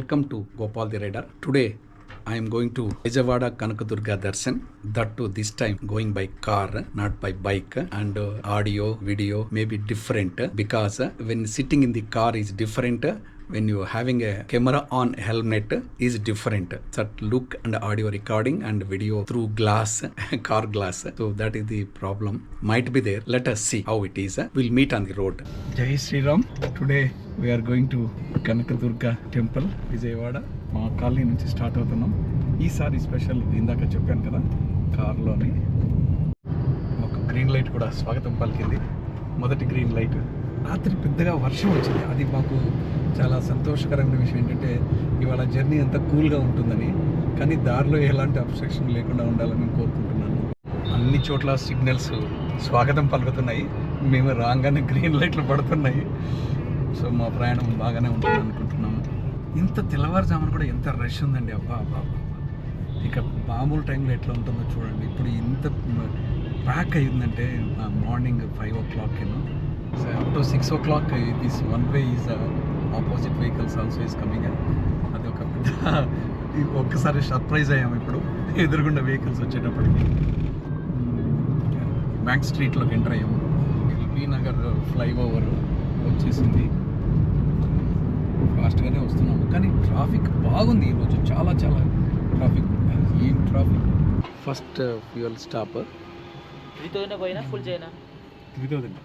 Welcome to Gopal the Rider. Today I am going to Vijayawada Kanakadurga Darshan. That too this time going by car, not by bike. And audio, video may be different because when sitting in the car is different. When you having a camera on helmet is different. That look and audio recording and video through glass, car glass. So that is the problem. Might be there. Let us see how it is. We'll meet on the road. Jai Sri Ram. Today we are going to Kanakadurga Temple, Vijayawada. మా colony నుంచి start అవుతున్నాం. ఈసారి special ఇందాక చెప్పాను కదా, కార్లోని ఒక green light కూడా స్వాగతం పలికింది. మొదటి గ్రీన్ లైట్. రాత్రి పెద్దగా వర్షం వచ్చింది. అది మాకు చాలా సంతోషకరమైన విషయం. ఏంటంటే ఇవాళ జర్నీ అంతా కూల్గా ఉంటుందని, కానీ దారిలో ఎలాంటి అబ్స్ట్రక్షన్ లేకుండా ఉండాలని కోరుకుంటున్నాను. అన్ని చోట్ల సిగ్నల్స్ స్వాగతం పలుకుతున్నాయి. మేము రాగానే గ్రీన్ లైట్లు పడుతున్నాయి. సో మా ప్రయాణం బాగానే ఉంటుంది అనుకుంటున్నాము. ఇంత తెల్లవారుజామున కూడా ఎంత రష్ ఉందండి. అబ్బా అబ్బా అబ్బా. ఇక మామూలు టైంలో ఎట్లా ఉంటుందో చూడండి. ఇప్పుడు ఇంత ప్యాక్ అయిందంటే morning 5 o'clock so up to 6 o'clock this one way is opposite vehicles also is coming. అది ఒక పెద్ద ఒక్కసారి సర్ప్రైజ్ అయ్యాము ఇప్పుడు ఎదురుగుండా వెహికల్స్ వచ్చేటప్పటికి. బ్యాంక్ స్ట్రీట్లోకి ఎంటర్ అయ్యాము. ఎల్బీ నగర్ ఫ్లైఓవర్ వచ్చేసింది. ఫాస్ట్గానే వస్తున్నాము, కానీ ట్రాఫిక్ బాగుంది ఈరోజు. చాలా చాలా ట్రాఫిక్. ఏం ట్రాఫిక్. ఫస్ట్ ఫ్యూయల్ స్టాప్ 3000 పోయినా ఫుల్ చేయనా 3000.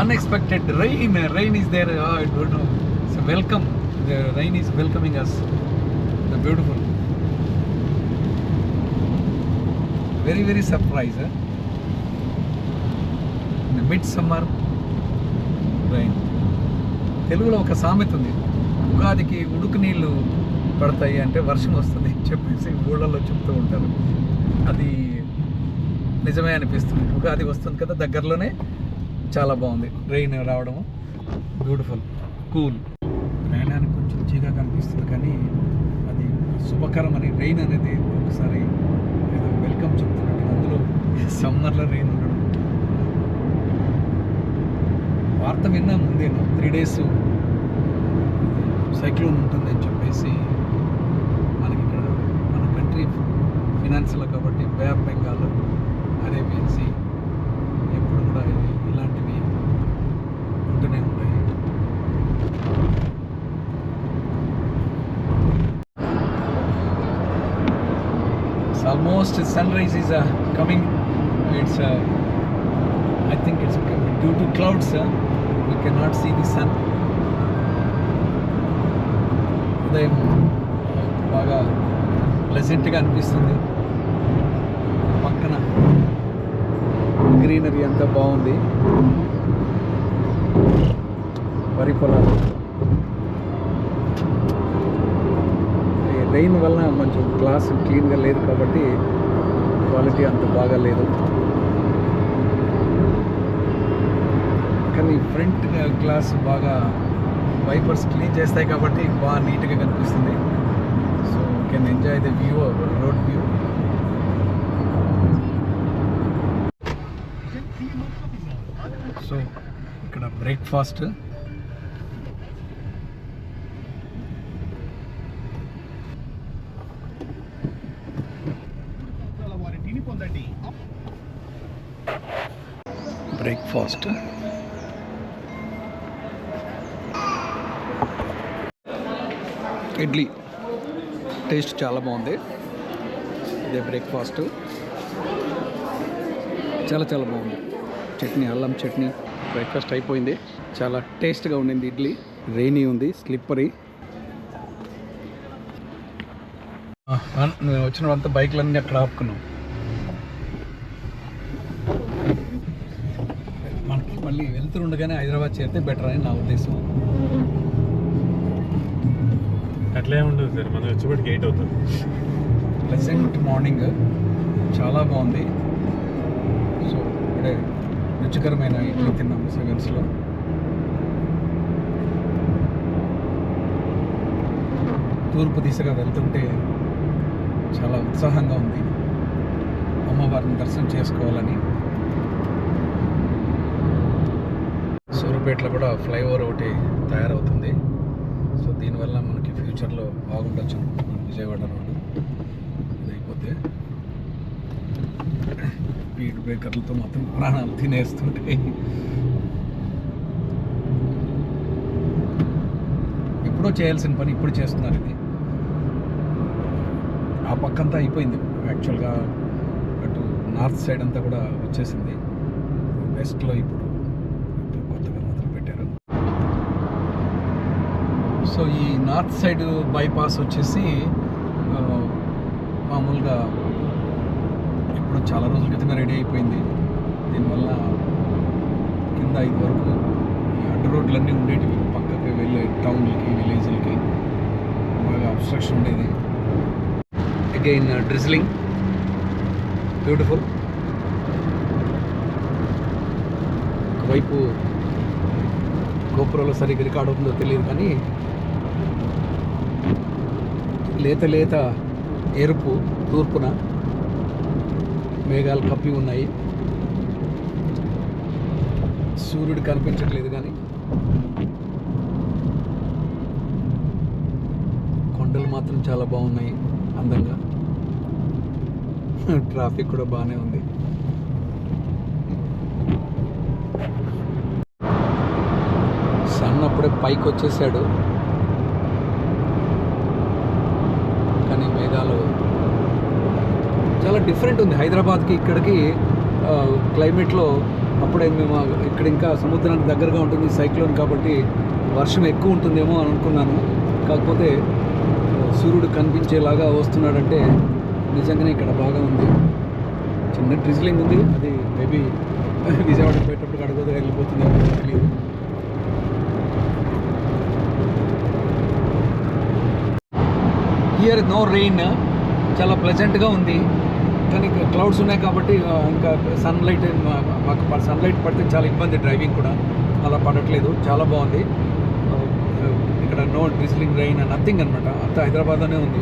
Unexpected rain is there. I don't know. So welcome. The rain is welcoming us. The beautiful. Very very surprise. In the midsummer rain. తెలుగులో ఒక సామెత ఉంది, ఉగాదికి ఉడుకు నీళ్ళు పడతాయి అంటే వర్షం వస్తుంది చెప్పేసి ఊళ్ళలో చెప్తూ ఉంటారు. అది నిజమే అనిపిస్తుంది. ఉగాది వస్తుంది కదా దగ్గరలోనే. చాలా బాగుంది రెయిన్ రావడము. Beautiful, cool. ప్రయాణానికి కొంచెం చీగా కనిపిస్తుంది, కానీ అది శుభకరం అని. రెయిన్ అనేది ఒకసారి ఏదో వెల్కమ్ చెప్తున్నట్టు. అందులో సమ్మర్లో రెయిన్ ఉండడం. వార్త విన్నా ముందేను 3 days సైక్లోన్ ఉంటుందని చెప్పేసి. మనకి ఇక్కడ మన కంట్రీ ఫినాన్షియల్ కాబట్టి bay of Bengal, Arabian sea ఎప్పుడు కూడా ఇలాంటివి ఉంటూనే ఉంటాయి. Almost sunrise is coming. It's I think it's due to clouds. We cannot see the sun. ఉదయం బాగా ప్లెజెంట్గా అనిపిస్తుంది. పక్కన గ్రీనరీ అంతా బాగుంది. వరి పొలాలు. రెయిన్ వలన కొంచెం గ్లాస్ క్లీన్గా లేదు కాబట్టి క్వాలిటీ అంత బాగా లేదు. కానీ ఫ్రంట్ గ్లాస్ బాగా వైపర్స్ క్లీన్ చేస్తాయి కాబట్టి బాగా నీట్గా కనిపిస్తుంది. So can enjoy the view, road view. So ఇక్కడ బ్రేక్ఫాస్ట్. బ్రేక్ఫాస్ట్ ఇడ్లీ. టేస్ట్ చాలా బాగుంది. ఇదే బ్రేక్ఫాస్ట్. చాలా చాలా బాగుంది. చట్నీ, అల్లం చట్నీ. బ్రేక్ఫాస్ట్ అయిపోయింది. చాలా టేస్ట్గా ఉండింది ఇడ్లీ. రెయినీ ఉంది, స్లిప్పరీ. వచ్చినంత బైక్లన్నీ అక్కడ ఆపుకున్నాం. మనకి మళ్ళీ వెళ్తుండగానే హైదరాబాద్ చేరితే బెటర్ అని నా ఉద్దేశం. అట్లే ఉండదు సార్, మనం వచ్చేప్పటికి 8 అవుతుంది. Pleasant morning. చాలా బాగుంది. సో ఇప్పుడే రుచికరమైన ఇడ్లీ తిన్నాము 7sలో. తూర్పు దిశగా వెళ్తుంటే చాలా ఉత్సాహంగా ఉంది. అమ్మవారిని దర్శనం చేసుకోవాలని. సూర్యాపేటలో కూడా ఫ్లైఓవర్ ఒకటి తయారవుతుంది. సో దీనివల్ల మనకి ఫ్యూచర్లో బాగుండొచ్చు మన విజయవాడ రోడ్డు. ఇది అయిపోతే స్పీడ్ బ్రేకర్లతో మాత్రం ప్రాణాలు తినేస్తుంటాయి. ఎప్పుడో చేయాల్సిన పని ఇప్పుడు చేస్తున్నారు. ఇది ఆ పక్కంతా అయిపోయింది యాక్చువల్గా. అటు నార్త్ సైడ్ అంతా కూడా వచ్చేసింది. వెస్ట్లో ఇప్పుడు కొత్తగా మొదలు పెట్టారు. సో ఈ నార్త్ సైడ్ బైపాస్ వచ్చేసి మామూలుగా ఇప్పుడు చాలా రోజుల క్రితమే రెడీ అయిపోయింది. దీనివల్ల కింద 5 వరకు ఈ అడ్డు రోడ్లన్నీ ఉండేటివి, పక్కకి వెళ్ళే టౌన్లకి విలేజ్లకి బాగా అబ్స్ట్రక్షన్ ఉండేది. Again drizzling, beautiful. ఒకవైపు గోపురంలో సరిగ్గా రికార్డ్ అవుతుందో తెలియదు కానీ లేత లేత ఎరుపు తూర్పున మేఘాలు కప్పి ఉన్నాయి. సూర్యుడు కనిపించట్లేదు కానీ కొండలు మాత్రం చాలా బాగున్నాయి అందంగా. ట్రాఫిక్ కూడా బాగానే ఉంది. సన్ అప్పుడే పైకి వచ్చేసాడు కానీ మేఘాలు చాలా డిఫరెంట్ ఉంది హైదరాబాద్కి ఇక్కడికి. క్లైమేట్లో అప్పుడే మేము ఇక్కడ ఇంకా సముద్రానికి దగ్గరగా ఉంటుంది సైక్లోన్ కాబట్టి వర్షం ఎక్కువ ఉంటుందేమో అని అనుకున్నాను. కాకపోతే సూర్యుడు కనిపించేలాగా వస్తున్నాడంటే నిజంగానే ఇక్కడ బాగా ఉంది. చిన్న డ్రిజ్లింగ్ ఉంది, అది మేబీ విజయవాడకి పోయేటప్పుడు అడుగుదా వెళ్ళిపోతుందేమో తెలియదు. హియర్ నో రెయిన్, చాలా ప్లెజెంట్గా ఉంది. కానీ క్లౌడ్స్ ఉన్నాయి కాబట్టి ఇంకా సన్లైట్ మాకు సన్లైట్ పడితే చాలా ఇబ్బంది డ్రైవింగ్ కూడా. అలా పడట్లేదు, చాలా బాగుంది. ఇక్కడ నో డ్రిజ్లింగ్ రెయిన్ నథింగ్ అనమాట. అంతా హైదరాబాద్లోనే ఉంది.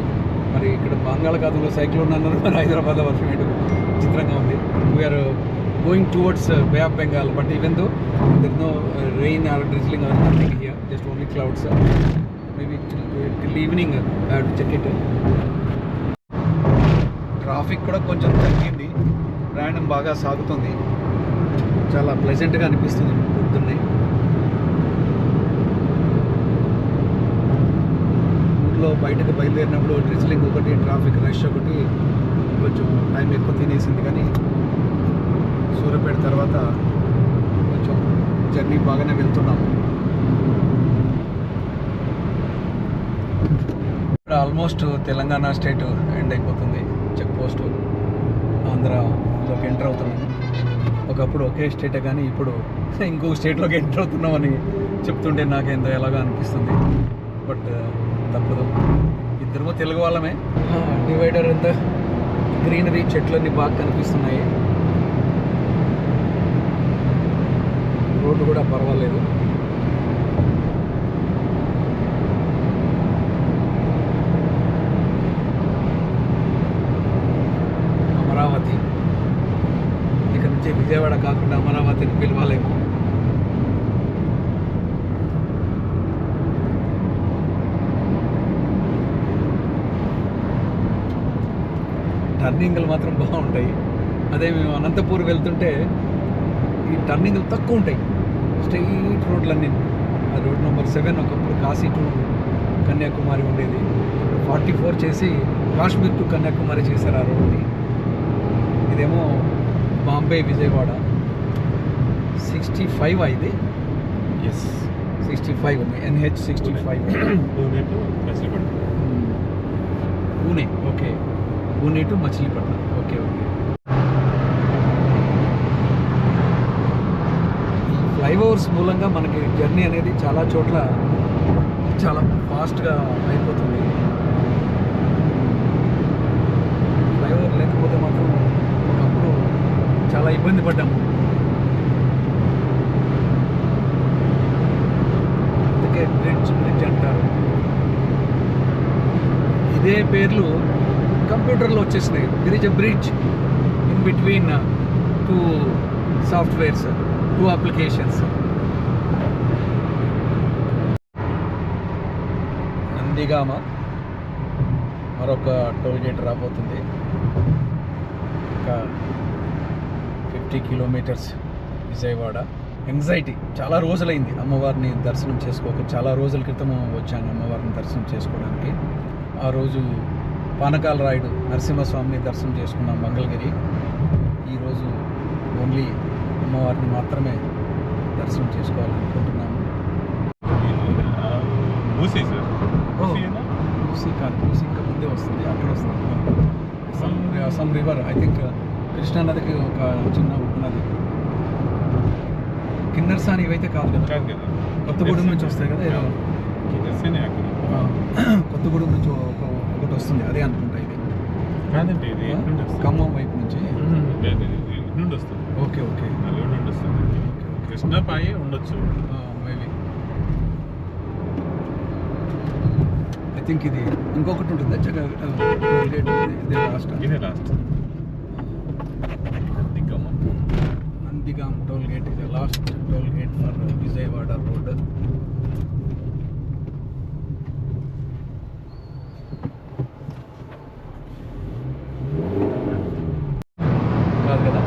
మరి ఇక్కడ బంగాళాఖాతంలో సైక్లోన్ అన్నారు, మరి హైదరాబాద్లో వర్షం ఏంటో చిత్రంగా ఉంది. We're going towards bay of Bengal, but even though there no rain or drizzling or nothing here, just only clouds. Maybe till evening I have to check it. Traffic కూడా కొంచెం తగ్గింది, ప్రయాణం బాగా సాగుతుంది, చాలా ప్లెజెంట్గా అనిపిస్తుంది పొద్దున్నే. ఊళ్ళో బయటకు బయలుదేరినప్పుడు డ్రిజ్లింగ్ ఒకటి, ట్రాఫిక్ రష్ ఒకటి కొంచెం టైం ఎక్కువ తినేసింది. కానీ సూర్యాపేట తర్వాత కొంచెం జర్నీ బాగానే వెళ్తున్నాము. ఇక్కడ ఆల్మోస్ట్ తెలంగాణ స్టేట్ ఎండ్ అయిపోతుంది. చెక్ పోస్ట్ ఆంధ్రాలోకి ఎంటర్ అవుతున్నాము. ఒకప్పుడు ఒకే స్టేటే కానీ ఇప్పుడు ఇంకొక స్టేట్లోకి ఎంటర్ అవుతున్నామని చెప్తుంటే నాకేందో ఎలాగో అనిపిస్తుంది. బట్ తప్పదు, ఇద్దరు తెలుగు వాళ్ళమే. డివైడర్ అంతా గ్రీనరీ, చెట్లన్నీ బాగా కనిపిస్తున్నాయి. రోడ్డు కూడా పర్వాలేదు. అమరావతి, ఇక్కడ నుంచి విజయవాడ కాకుండా అమరావతిని పిలవాలేమో. టర్నింగ్లు మాత్రం బాగుంటాయి. అదే మేము అనంతపూర్ వెళ్తుంటే ఈ టర్నింగ్లు తక్కువ ఉంటాయి, స్ట్రైట్ రోడ్లన్నీ. ఆ రోడ్ నెంబర్ 7 ఒకప్పుడు కాశీ టు కన్యాకుమారి ఉండేది, 44 చేసి కాశ్మీర్ టు కన్యాకుమారి చేశారు ఆ రోడ్ని. ఇదేమో బాంబే విజయవాడ 65 ఇది. ఎస్, 65 ఉంది, NH 65. Pune, okay, Pune to Machilipatnam. Okay okay. ఈ ఫ్లైఓవర్స్ మూలంగా మనకి జర్నీ అనేది చాలా చోట్ల చాలా ఫాస్ట్గా అయిపోతుంది. ఫ్లైఓవర్ లేకపోతే మాత్రం ఒకప్పుడు చాలా ఇబ్బంది పడ్డాము. అందుకే బ్రిడ్జ్ అంటారు. ఇదే పేర్లు కంప్యూటర్లో వచ్చేసినాయి. దిర్ is a bridge in between 2 softwares, 2 applications. Nandigama మరొక టోల్ గేట్ రాబోతుంది. ఇంకా 50 కిలోమీటర్స్ విజయవాడ. ఎంగ్జైటీ, చాలా రోజులైంది అమ్మవారిని దర్శనం చేసుకోక. చాలా రోజుల క్రితం వచ్చాను అమ్మవారిని దర్శనం చేసుకోవడానికి. ఆ రోజు పానకాల రాయుడు నరసింహస్వామిని దర్శనం చేసుకున్నాం మంగళగిరి. ఈరోజు ఓన్లీ అమ్మవారిని మాత్రమే దర్శనం చేసుకోవాలనుకుంటున్నాము. మూసీ సార్. మూసీ కాదు, మూసీ ఇంకా ముందే వస్తుంది, అక్కడ వస్తుంది some river. I think Krishna నదికి ఒక చిన్న ఉపనది. కిన్నెరసాని ఇవైతే కాదు కదా, కొత్తగూడెం నుంచి వస్తాయి కదా ఏదో. కొత్తగూడెం నుంచి ఒకటి వస్తుంది, అదే అనుకుంటా. ఇది కాదండి, ఇది ఖమ్మం వైపు నుంచి వస్తుంది. ఓకే ఓకే, కృష్ణా పాయే ఉండొచ్చు మేబీ. ఐ థింక్ ఇది ఇంకొకటి ఉంటుంది, ఇదే లాస్ట్. నందిగాం టోల్ గేట్, ఇది last toll gate for Vijayawada road. కాదు కదా,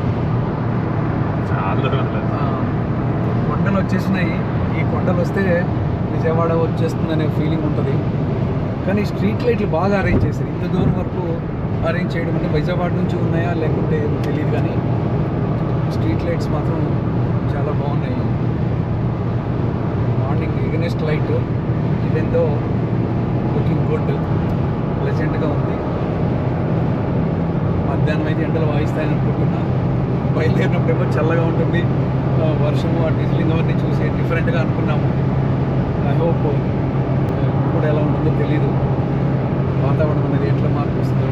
కొండలు వచ్చేసినాయి. ఈ కొండలు వస్తే విజయవాడ వచ్చేస్తుందనే ఫీలింగ్ ఉంటుంది. కానీ స్ట్రీట్ లైట్లు బాగా అరేంజ్ చేశారు. ఇంత దూరం వరకు అరేంజ్ చేయడం అంటే విజయవాడ నుంచి ఉన్నాయా లేకుంటే తెలియదు, కానీ స్ట్రీట్ లైట్స్ మాత్రం చాలా బాగున్నాయి. మార్నింగ్ ఎగనెస్ట్ లైట్, ఇదేందో లుకింగ్ గుడ్, ప్లెజెంట్గా ఉంది. మధ్యాహ్నం అయితే ఎండలు వాయిస్తాయని అనుకుంటున్నా. బయలుదేరినప్పుడేమో చల్లగా ఉంటుంది, వర్షము ఆ డిజిలింగ్ అవన్నీ చూసి డిఫరెంట్గా అనుకున్నాము. ఐ హోప్ ఇప్పుడు ఎలా ఉంటుందో తెలీదు, వాతావరణం అనేది ఎట్లా మార్పు వస్తుందో.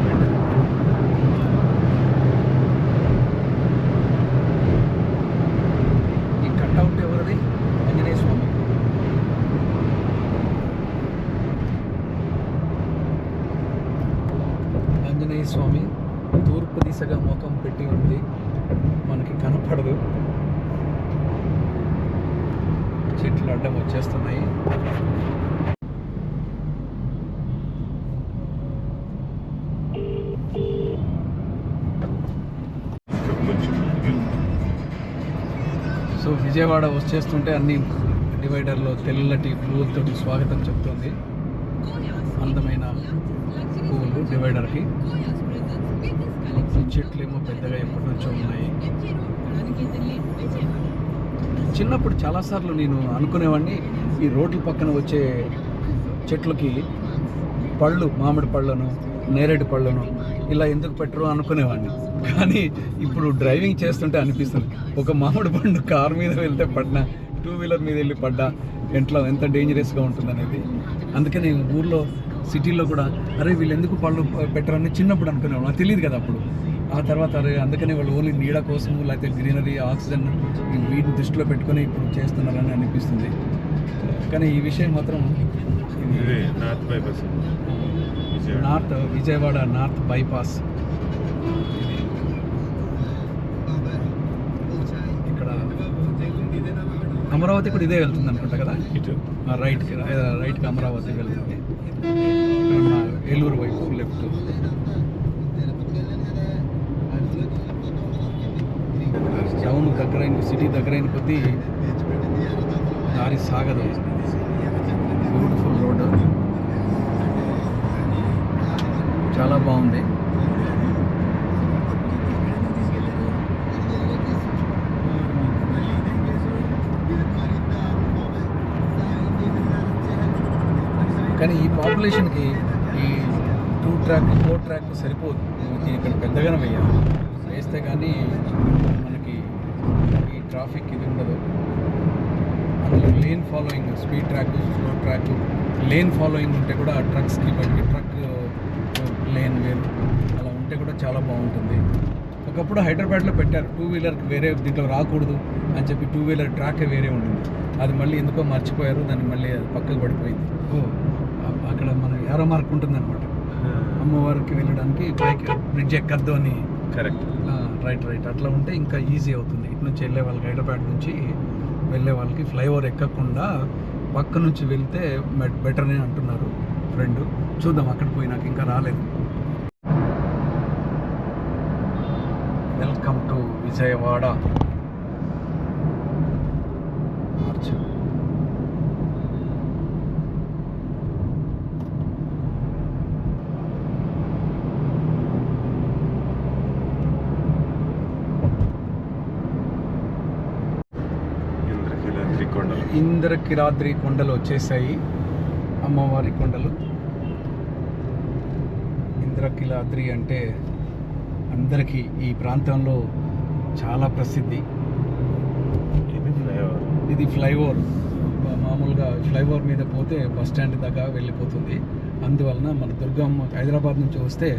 ఈ కట్అవుట్ ఎవరిది? ఆంజనేయ స్వామి. ఆంజనేయ స్వామి తూర్పు దిశగా ముఖం పెట్టి ఉంది, మనకి కనపడదు. చెట్లు అడ్డం వచ్చేస్తున్నాయి. సో విజయవాడ వచ్చేస్తుంటే అన్ని డివైడర్లో తెల్లటి పువ్వులతోటి స్వాగతం చెప్తుంది. అందమైన పువ్వులు డివైడర్కి. చెట్లు ఏమో పెద్దగా ఎప్పటి నుంచో ఉన్నాయి. చిన్నప్పుడు చాలాసార్లు నేను అనుకునేవాడిని, ఈ రోడ్ల పక్కన వచ్చే చెట్లకి పళ్ళు, మామిడి పళ్ళను, నేరేడు పళ్ళను ఇలా ఎందుకు పెట్టరు అనుకునేవాడిని. కానీ ఇప్పుడు డ్రైవింగ్ చేస్తుంటే అనిపిస్తుంది, ఒక మామిడి పండు కారు మీద వెళ్తే పడినా, 2 వీలర్ మీద వెళ్ళి పడ్డా ఎంత డేంజరస్గా ఉంటుందనేది. అందుకని ఊర్లో సిటీలో కూడా అరే వీళ్ళు ఎందుకు పళ్ళు పెట్టరని చిన్నప్పుడు అనుకునేవాళ్ళు, నాకు తెలియదు కదా అప్పుడు. ఆ తర్వాత అరే అందుకనే వాళ్ళు ఓన్లీ నీడ కోసము లేకపోతే గ్రీనరీ, ఆక్సిజన్ వీటిని దృష్టిలో పెట్టుకొని ఇప్పుడు చేస్తున్నారని అనిపిస్తుంది. కానీ ఈ విషయం మాత్రం నార్త్ విజయవాడ నార్త్ బైపాస్. ఇక్కడ అమరావతి కూడా ఇదే వెళ్తుంది అనుకుంటా కదా, రైట్కి అమరావతి వెళ్తుంది. ఏలూరు వైపు లెఫ్ట్. టౌన్ దగ్గరైన, సిటీ దగ్గరైన కొద్దీ దారి సాగదు. బ్యూటిఫుల్ రోడ్, చాలా బాగుంది. కానీ ఈ పాపులేషన్కి ఈ 2 ట్రాక్ 4 ట్రాక్ సరిపోదు. ఇక్కడ పెద్దగానే వేయాలి, వేస్తే కానీ మనకి ఈ ట్రాఫిక్ ఇది ఉండదు. అందులో lane following, speed track, slow track, lane following ఉంటే కూడా ట్రక్స్కి బట్టి ట్రక్ లేన్ వేరు అలా ఉంటే కూడా చాలా బాగుంటుంది. ఒకప్పుడు హైదరాబాద్లో పెట్టారు 2 వీలర్కి వేరే దీంట్లో రాకూడదు అని చెప్పి 2 వీలర్ ట్రాక్ వేరే ఉంటుంది. అది మళ్ళీ ఎందుకో మర్చిపోయారు, దాన్ని మళ్ళీ అది పక్కకు పడిపోయింది. అక్కడ మన ఏరో మార్క్ ఉంటుందన్నమాట, అమ్మవారికి వెళ్ళడానికి బైక్ బ్రిడ్జ్ ఎక్కద్దు అని. కరెక్ట్, రైట్ అట్లా ఉంటే ఇంకా ఈజీ అవుతుంది. ఇటు నుంచి వెళ్ళే వాళ్ళకి, హైదరాబాద్ నుంచి వెళ్ళే వాళ్ళకి ఫ్లైఓవర్ ఎక్కకుండా పక్క నుంచి వెళ్తే బెటర్ అని అంటున్నారు. ఫ్రెండ్. చూద్దాం అక్కడ పోయినాక, ఇంకా రాలేదు. Welcome to Vijayawada March. Indrakeeladri కొండలు వచ్చేసాయి, అమ్మవారి కొండలు. ఇంద్రకిలాద్రి అంటే అందరికీ ఈ ప్రాంతంలో చాలా ప్రసిద్ధి. ఇది ఫ్లైఓవర్. మామూలుగా ఫ్లైఓవర్ మీద పోతే బస్ స్టాండ్ దాకా వెళ్ళిపోతుంది. అందువలన మన దుర్గమ్మ హైదరాబాద్ నుంచి వస్తే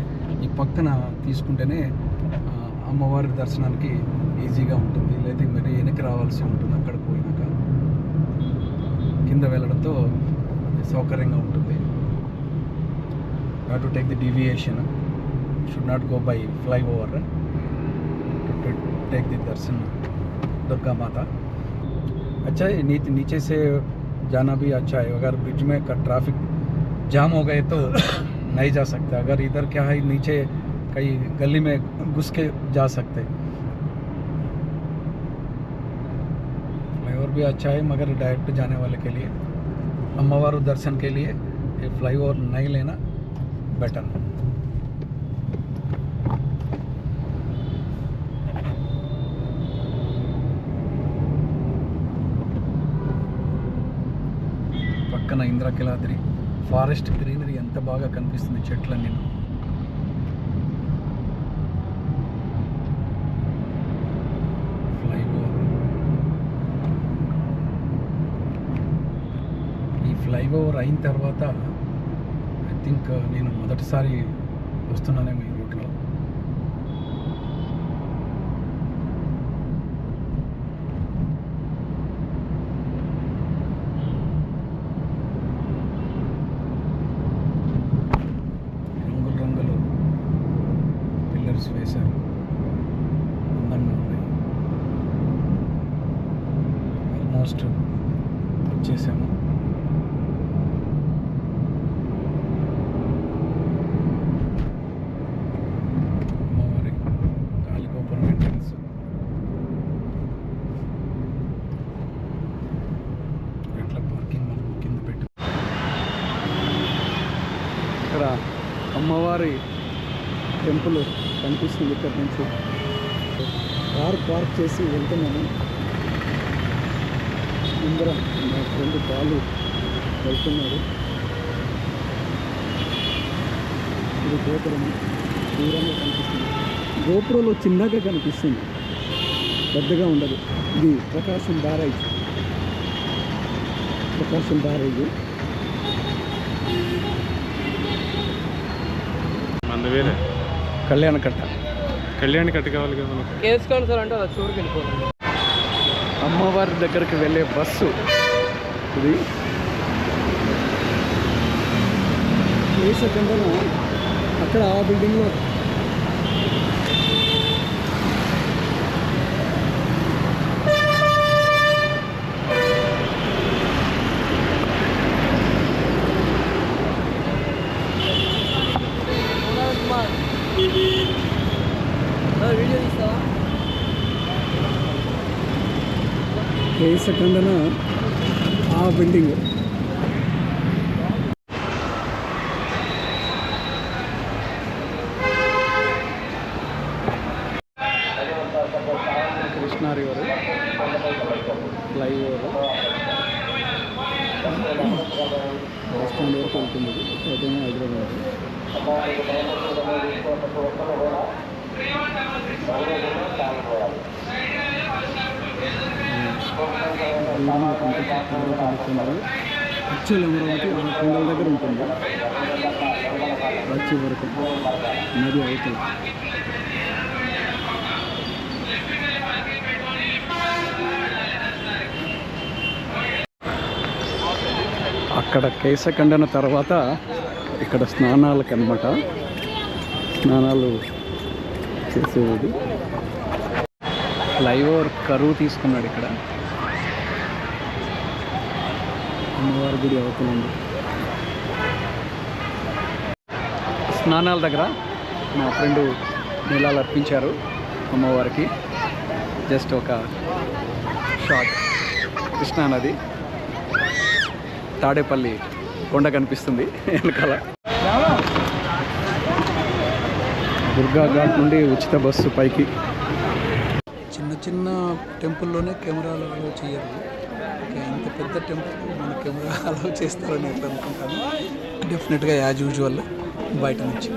ఈ పక్కన తీసుకుంటేనే అమ్మవారి దర్శనానికి ఈజీగా ఉంటుంది. లేదా మరి వెనక్కి రావాల్సి ఉంటుంది. అక్కడ పోయినాక కింద వెళ్ళడంతో సౌకర్యంగా ఉంటుంది. To take the deviation, should not go by flyover to take the Darshan Durga माता. अच्छा है, नीचे से जाना भी अच्छा है. अगर बीच में का ट्रैफिक जाम हो गए तो नहीं जा सकते. अगर इधर क्या है, नीचे कहीं गली में घुस के जा सकते. फ्लाईओवर भी अच्छा है, मगर डायरेक्ट जाने वाले के लिए, अम्मावारू दर्शन के लिए ये फ्लाईओवर नहीं लेना बेटर. పక్కన ఇంద్రకిలాద్రి ఫారెస్ట్ గ్రీనరీ ఎంత బాగా కనిపిస్తుంది, చెట్లన్నీ. ఫ్లైఓవర్, ఈ ఫ్లైఓవర్ అయిన తర్వాత ఐ థింక్ నేను మొదటిసారి వస్తున్నానేమో ఈ రూట్లో. వేశారు, అందంగా ఉన్నాయి. ఆల్మోస్ట్ వచ్చేసాము. అమ్మవారి కాళీగోపురం ఎంట్రన్స్. ఎట్లా పార్కింగ్ మనం కింద పెట్టి, ఇక్కడ అమ్మవారి టెంపుల్ కనిపిస్తుంది. ఇక్కడ నుంచి కార్ పార్క్ చేసి వెళ్తున్నాను. ముందర మా ఫ్రెండ్ పాలు వెళ్తున్నాడు. ఇది గోపురం దూరంగా కనిపిస్తుంది. గోపురంలో చిన్నగా కనిపిస్తుంది, పెద్దగా ఉండదు. ఇది ప్రకాశం బ్యారేజ్. కళ్యాణకట్ట కావాలి కదా మనకు. కేసుకోండి సార్ అంటే అలా చూడుకు వెళ్ళిపోతుంది. అమ్మవారి దగ్గరికి వెళ్ళే బస్సు ఇది. కేసకండన అక్కడ ఆ బిల్డింగ్లో వీడియో తీస్తావా? కేసకండన ఆ building. Krishna river, flyover, bus stand వరకు వెళ్తుంది. ఏదైనా హైదరాబాద్. యాక్చువల్ అమరావతి ఆ కొండల దగ్గర ఉంటుంది. వచ్చే వరకు నది అవతల. అక్కడ కేశఖండన తర్వాత ఇక్కడ స్నానాలకు అన్నమాట. స్నానాలు చేసేది. ఫ్లైఓవర్ కరువు తీసుకున్నాడు ఇక్కడ. అమ్మవారి గుడి అవుతుంది. స్నానాల దగ్గర మా ఫ్రెండు నీళ్ళాలు అర్పించారు అమ్మవారికి. జస్ట్ ఒక షాట్. కృష్ణానది, తాడేపల్లి కొండ కనిపిస్తుంది వెనకాల. దుర్గా ఘాట్ నుండి ఉచిత బస్సు పైకి. చిన్న చిన్న టెంపుల్లోనే కెమెరాలు అలౌ చేయరు, ఇంత పెద్ద టెంపుల్ మన కెమెరా అలౌ చేస్తారని ఎట్లా అనుకుంటాను. డెఫినెట్గా యాజ్ యూజువల్ బయట నుంచి.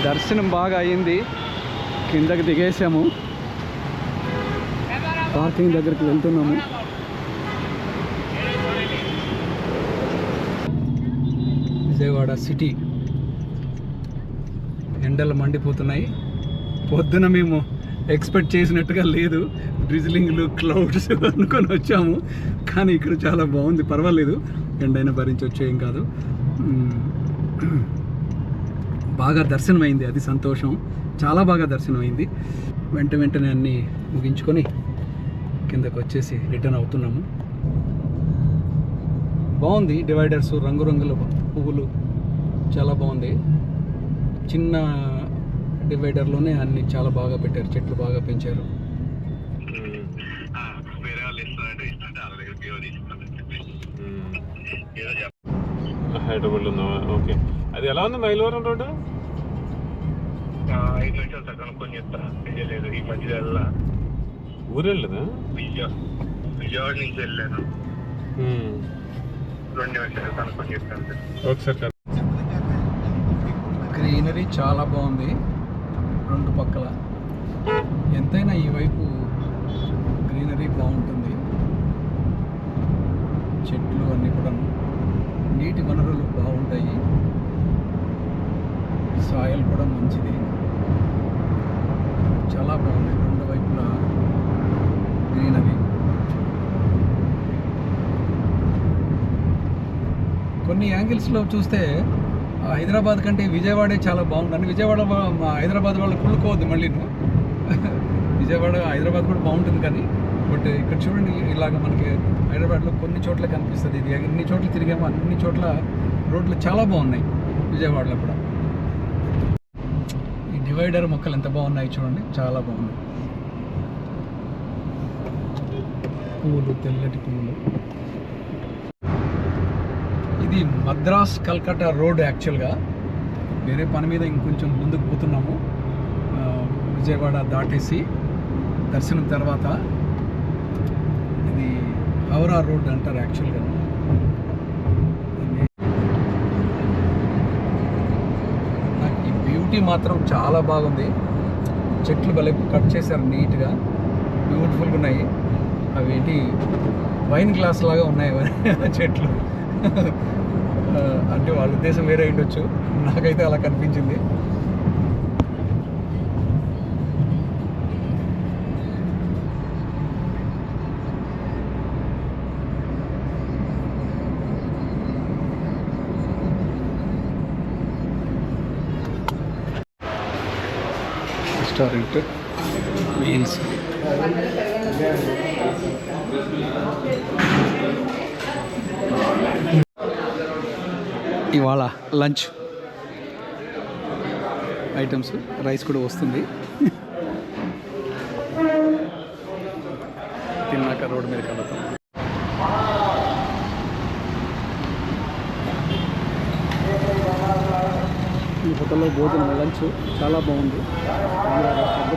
దర్శనం బాగా అయింది, కిందకి దిగేసాము, పార్కింగ్ దగ్గరికి వెళ్తున్నాము. విజయవాడ సిటీ ఎండలు మండిపోతున్నాయి. పొద్దున మేము ఎక్స్పెక్ట్ చేసినట్టుగా లేదు, డ్రిజిలింగ్లు క్లౌడ్స్ అనుకొని వచ్చాము, కానీ ఇక్కడ చాలా బాగుంది, పర్వాలేదు, ఎండైనా భరించవచ్చు, ఏం కాదు. బాగా దర్శనం అయింది, అది సంతోషం, చాలా బాగా దర్శనం అయింది. వెంటనే అన్నీ ముగించుకొని కిందకు వచ్చేసి రిటర్న్ అవుతున్నాము. బాగుంది, డివైడర్స్, రంగురంగుల పువ్వులు, చాలా బాగుంది. చిన్న డివైడర్లోనే అన్ని చాలా బాగా పెట్టారు, చెట్లు బాగా పెంచారు. హైదరాబాద్లో ఉందా? ఓకే. అది ఎలా ఉంది మైలవరం రోడ్డు? 5 నిమిషాలు కనుక్కొని చెప్తాను. లేదు, ఈ మధ్యలో ఊరు వెళ్ళదా? విజయవాడ నుంచి వెళ్ళాను. 2 నిమిషాలు కనుక్కొని చెప్తాను. ఒకసారి గ్రీనరీ చాలా బాగుంది రెండు పక్కల. ఎంతైనా ఈ వైపు గ్రీనరీ బాగుంటుంది, చెట్లు అన్నీ కూడా, నీటి వనరులు బాగుంటాయి, సాయిల్ కూడా మంచిది, చాలా బాగుంది రెండు వైపులా గ్రీనరీ. కొన్ని యాంగిల్స్లో చూస్తే హైదరాబాద్ కంటే విజయవాడే చాలా బాగుంటుంది. విజయవాడ హైదరాబాద్ వాళ్ళు కుళ్ళుకోవద్దు మళ్ళీ. విజయవాడ హైదరాబాద్ కూడా బాగుంటుంది, కానీ బట్ ఇక్కడ చూడండి, ఇలాగ మనకి హైదరాబాద్లో కొన్ని చోట్ల కనిపిస్తుంది. ఇది ఎన్ని చోట్ల తిరిగామో అన్ని చోట్ల రోడ్లు చాలా బాగున్నాయి విజయవాడలో కూడా. ఈ డివైడర్ మొక్కలు ఎంత బాగున్నాయి చూడండి, చాలా బాగున్నాయి. పువ్వులు, తెల్లటి పువ్వులు. ఇది మద్రాస్ కల్కట్టా రోడ్. యాక్చువల్గా వేరే పని మీద ఇంకొంచెం ముందుకు పోతున్నాము, విజయవాడ దాటేసి దర్శనం తర్వాత. ఇది హౌరా రోడ్ అంటారు యాక్చువల్గా. నాకు ఈ బ్యూటీ మాత్రం చాలా బాగుంది. చెట్లు భలే కట్ చేశారు నీట్గా, బ్యూటిఫుల్గా ఉన్నాయి. అవి ఏంటి వైన్ గ్లాస్ లాగా ఉన్నాయి చెట్లు. అంటే వాళ్ళ ఉద్దేశం వేరే ఉండొచ్చు, నాకైతే అలా కనిపించింది. Restaurant meals. ఇవాళ లంచ్ ఐటమ్స్, రైస్ కూడా వస్తుంది. తిన్నాక రోడ్డు మీద కలుగుతాం. ఈ హోటల్లో భోజనం లంచ్ చాలా బాగుంది.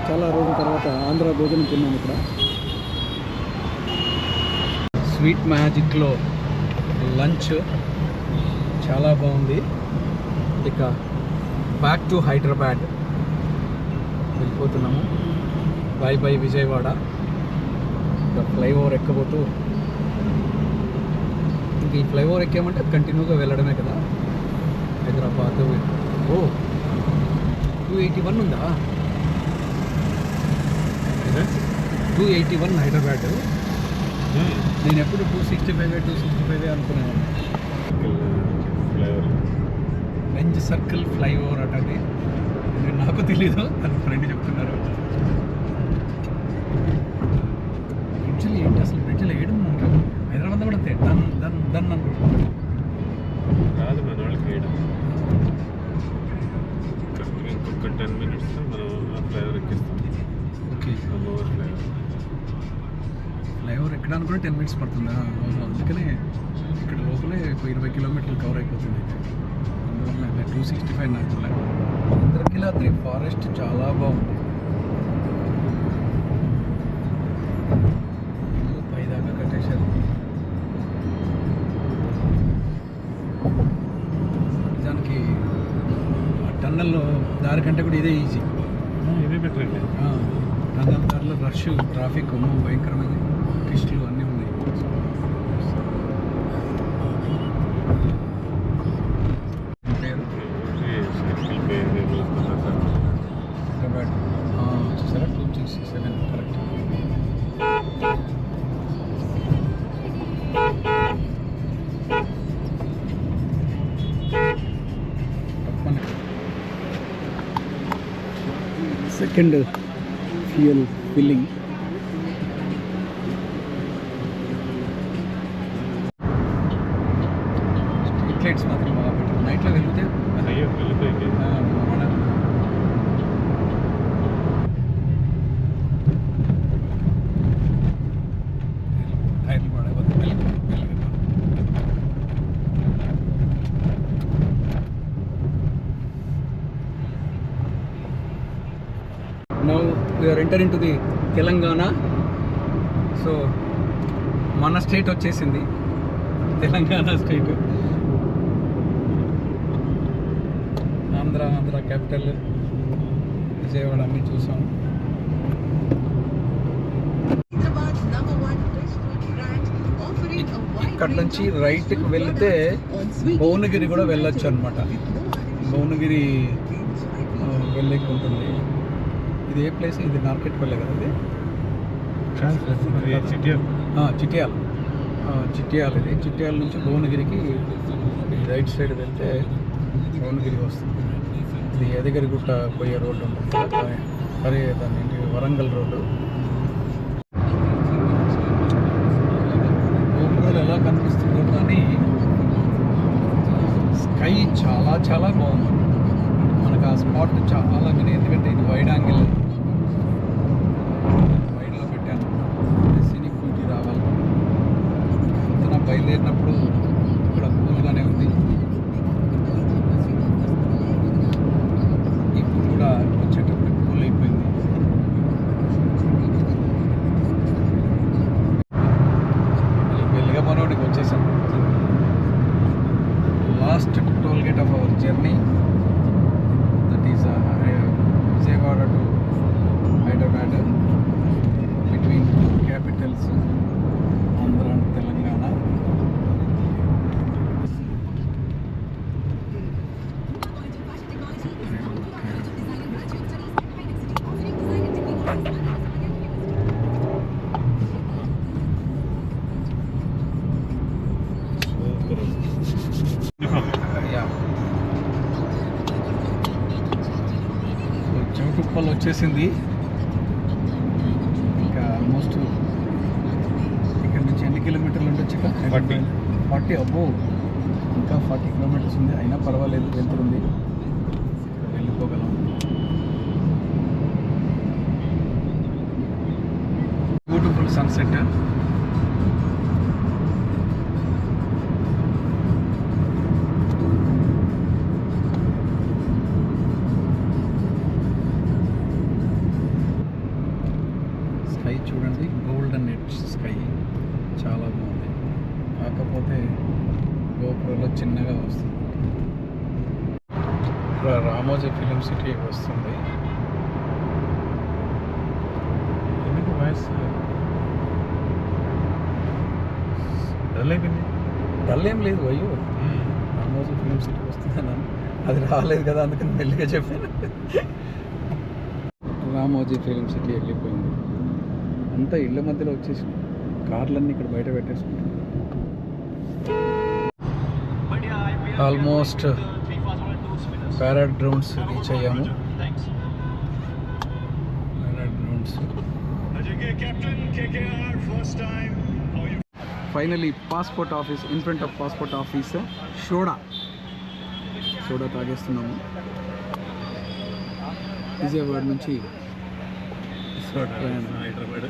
చాలా రోజుల తర్వాత ఆంధ్ర భోజనం తిన్నాము ఇక్కడ. స్వీట్ మ్యాజిక్లో లంచ్ చాలా బాగుంది. ఇక బ్యాక్ టు హైదరాబాద్ వెళ్ళిపోతున్నాము. Bye bye Vijayawada. ఇక ఫ్లైఓవర్ ఎక్కబోతూ, ఇంక ఈ ఫ్లైఓవర్ ఎక్కామంటే కంటిన్యూగా వెళ్ళడమే కదా హైదరాబాద్. ఓ 281 ఉందా? 281 హైదరాబాద్. నేను ఎప్పుడు 265 అనుకునేవాడిని. ఫ్లేవర్ బెంజ్ సర్కిల్ ఫ్లైఓవర్ అట అది. నాకు తెలీదు, అని ఫ్రెండ్ చెప్తున్నారు. బ్రిడ్జ్లు ఏంటి అసలు? బ్రిడ్జ్లు వేయడం అంటారు హైదరాబాద్లో కూడా అంతే. దన్ అనుకుంటున్నాను. కాదు మన వాళ్ళకి వేయడం. ఇంకొక 10 minutes మనం ఆ ఫ్లేవర్ ఎక్కిస్తాం. ఓకే, అమ్మవారి ఫ్లేవర్. ఫ్లైఓవర్ ఎక్కడానికి కూడా 10 minutes పడుతుందా? అందుకనే ఇక్కడ లోపలే 20 కిలోమీటర్లు కవర్ అయిపోతుంది. అందువల్ల 265 నాకు. ఇంద్రకీలాద్రి ఫారెస్ట్ చాలా బాగుంది. ఇల్లు పైదాకా కట్టేశారు. నిజానికి ఆ టన్నెల్లో దారి కంటే కూడా ఇదే ఈజీ. ఇదే బెటర్ అండి. టన్నెల్ దారిలో రష్, ట్రాఫిక్ భయంకరమైన ట్విస్టులు అన్నీ ఉన్నాయి. పేరు సర్కిల్ పేరు హైదరాబాద్ చూసారా? 267 correct. Second fuel filling. Street lights మాత్రం బాగా పెట్టారు. నైట్లో వెళ్తే అయ్యో వెళ్ళిపోయి టైర్లు పడకపోతే Now we are entering to the Telangana. So మన స్టేట్ వచ్చేసింది, తెలంగాణ స్టేట్. ఆంధ్ర క్యాపిటల్ విజయవాడ అన్నీ చూసాం. ఇక్కడ నుంచి రైట్కి వెళ్తే భువనగిరి కూడా వెళ్ళొచ్చు అనమాట. భువనగిరి వెళ్ళేకి ఉంటుంది. ఇది ఏ ప్లేస్? ఇది నార్కెట్పల్లె కదా ఇది. చిట్యాల. ఇది చిట్యాల నుంచి భువనగిరికి రైట్ సైడ్ వెళ్తే భువనగిరి వస్తుంది. ఇది ఎదగిరిగుట్ట పోయే రోడ్డు ఉంటుంది కదా, అరే దాని వరంగల్ రోడ్డు. భువనగిరి ఎలా కనిపిస్తుందో కానీ స్కై చాలా చాలా బాగుంది. మనకు ఆ స్పాట్ చాలా విని, ఎందుకంటే ఇది వైడ్ యాంగిల్, వైడ్లో పెట్టాను. సినిక్విటీ రావాలి. అంతనా బయలుదేరినప్పుడు ఇక్కడ కూల్గానే ఉంది. ఇప్పుడు కూడా వచ్చేటప్పుడు కూల్ అయిపోయింది. మెల్లిగా మనోడికి వచ్చేసాం. Last toll gate of our journey. Vijayawada to Hyderabad, between two capitals, Andhra and Telangana. Yeah. చెమటుప్పల్ వచ్చేసింది. ఇంకా ఆల్మోస్ట్ ఇక్కడ నుంచి ఎన్ని కిలోమీటర్లు ఉండొచ్చు? 40. అబ్బో, ఇంకా 40 కిలోమీటర్స్ ఉంది. అయినా పర్వాలేదు, వెళ్తుంది, వెళ్ళిపోగలం. Beautiful sunset. స్కై చూడండి, గోల్డెన్ నెట్ స్కై చాలా బాగుంది. కాకపోతే గోపురంలో చిన్నగా వస్తుంది. ఇక్కడ రామోజీ ఫిలిం సిటీ వస్తుంది. ఎందుకు వాయిస్ డల్ అయిపోయింది? డల్ ఏం లేదు అయ్యో. రామోజీ ఫిలిం సిటీ వస్తుందని అది రాలేదు కదా, అందుకని మెల్లిగా చెప్పాను. రామోజీ ఫిలిం సిటీ వెళ్ళిపోయింది. అంతా ఇళ్ళ మధ్యలో వచ్చేసి కార్లన్నీ ఇక్కడ బయట పెట్టేసుకుంటాం. ఆల్మోస్ట్ ప్యారాడ్ గ్రౌండ్స్ రీచ్ అయ్యాము. Parade Grounds finally passport office, in front of passport office. Soda తాగేస్తున్నాము. విజయవాడ నుంచి హైదరాబాద్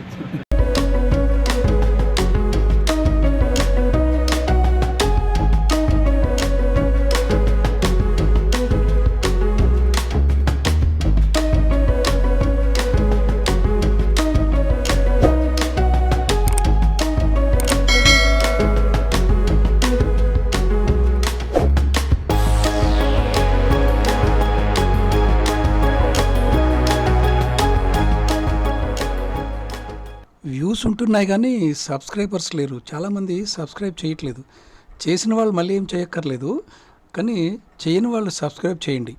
వ్యూస్ ఉంటున్నాయి కానీ సబ్స్క్రైబర్స్ లేరు. చాలామంది సబ్స్క్రైబ్ చేయట్లేదు. చేసిన వాళ్ళు మళ్ళీ ఏం చేయక్కర్లేదు, కానీ చేయని వాళ్ళు సబ్స్క్రైబ్ చేయండి.